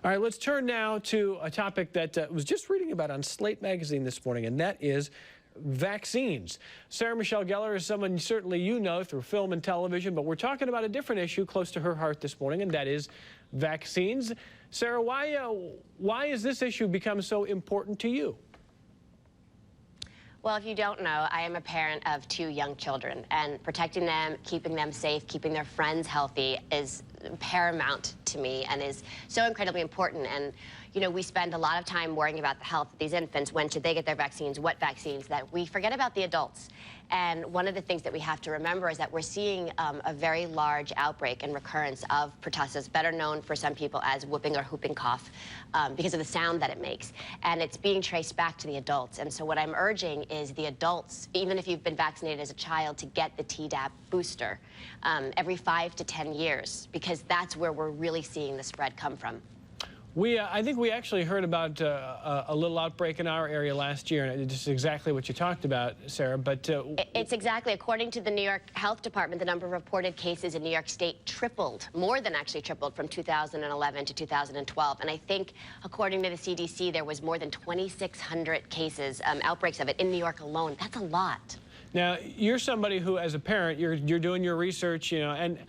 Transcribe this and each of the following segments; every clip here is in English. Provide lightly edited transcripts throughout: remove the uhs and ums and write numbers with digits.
All right, let's turn now to a topic that I was just reading about on Slate magazine this morning, and that is vaccines. Sarah Michelle Gellar is someone certainly you know through film and television, but we're talking about a different issue close to her heart this morning, and that is vaccines. Sarah, why has this issue become so important to you? Well, if you don't know, I am a parent of 2 young children, and protecting them, keeping them safe, keeping their friends healthy is paramount to me and is so incredibly important. And, you know, we spend a lot of time worrying about the health of these infants. When should they get their vaccines? What vaccines? That we forget about the adults. And one of the things that we have to remember is that we're seeing a very large outbreak and recurrence of pertussis, better known for some people as whooping or whooping cough, because of the sound that it makes. And it's being traced back to the adults. And so what I'm urging is the adults, even if you've been vaccinated as a child, to get the Tdap booster every 5 to 10 years, because that's where we're really seeing the spread come from. I think we actually heard about a little outbreak in our area last year, and it's exactly what you talked about, Sarah. But it's exactly, according to the New York Health Department, the number of reported cases in New York State tripled, more than actually tripled, from 2011 to 2012. And I think, according to the CDC, there was more than 2,600 cases, outbreaks of it in New York alone. That's a lot. Now, you're somebody who, as a parent, you're doing your research, you know, and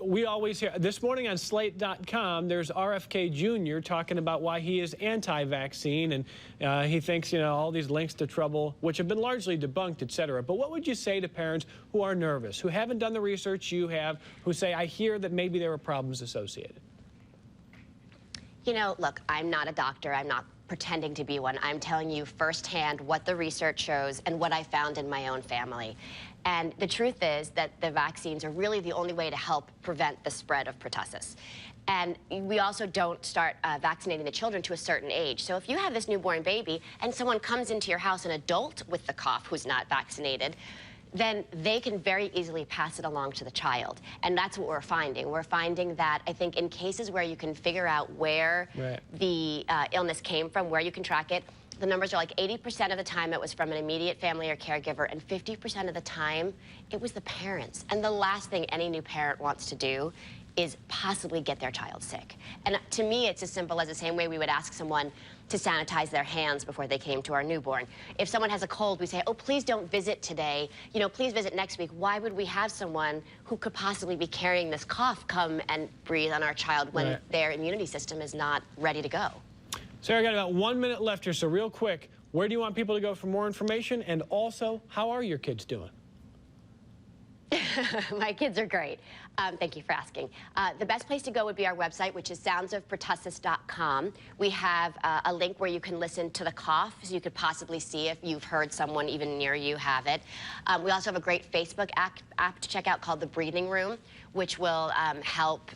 we always hear, this morning on Slate.com, there's RFK Jr. talking about why he is anti-vaccine, and he thinks, you know, all these links to trouble, which have been largely debunked, et cetera. But what would you say to parents who are nervous, who haven't done the research you have, who say, I hear that maybe there are problems associated? You know, look, I'm not a doctor. I'm not pretending to be one. I'm telling you firsthand what the research shows and what I found in my own family. And the truth is that the vaccines are really the only way to help prevent the spread of pertussis. And we also don't start vaccinating the children to a certain age. So if you have this newborn baby and someone comes into your house, an adult with the cough who's not vaccinated, then they can very easily pass it along to the child. And that's what we're finding. We're finding that, I think, in cases where you can figure out where the illness came from, where you can track it, the numbers are like 80% of the time it was from an immediate family or caregiver, and 50% of the time it was the parents. And the last thing any new parent wants to do is possibly get their child sick. And to me, it's as simple as the same way we would ask someone to sanitize their hands before they came to our newborn. If someone has a cold, we say, oh, please don't visit today. You know, please visit next week. Why would we have someone who could possibly be carrying this cough come and breathe on our child when their immunity system is not ready to go? Sarah, I got about 1 minute left here, so real quick, where do you want people to go for more information? And also, how are your kids doing? My kids are great. Thank you for asking. The best place to go would be our website, which is soundsofpertussis.com. We have a link where you can listen to the cough, so you could possibly see if you've heard someone even near you have it. We also have a great Facebook app to check out called The Breathing Room, which will help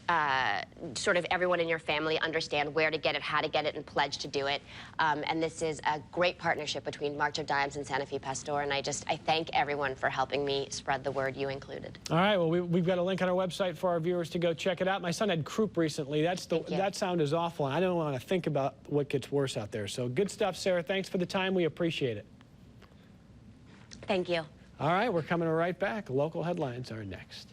sort of everyone in your family understand where to get it, how to get it, and pledge to do it. And this is a great partnership between March of Dimes and Santa Fe Pasteur, and I thank everyone for helping me spread the word, you included. All right, well, we've got a link on our website for our viewers to go check it out. My son had croup recently. That sound is awful, and I don't want to think about what gets worse out there. So good stuff, Sarah. Thanks for the time. We appreciate it. Thank you. All right, we're coming right back. Local headlines are next.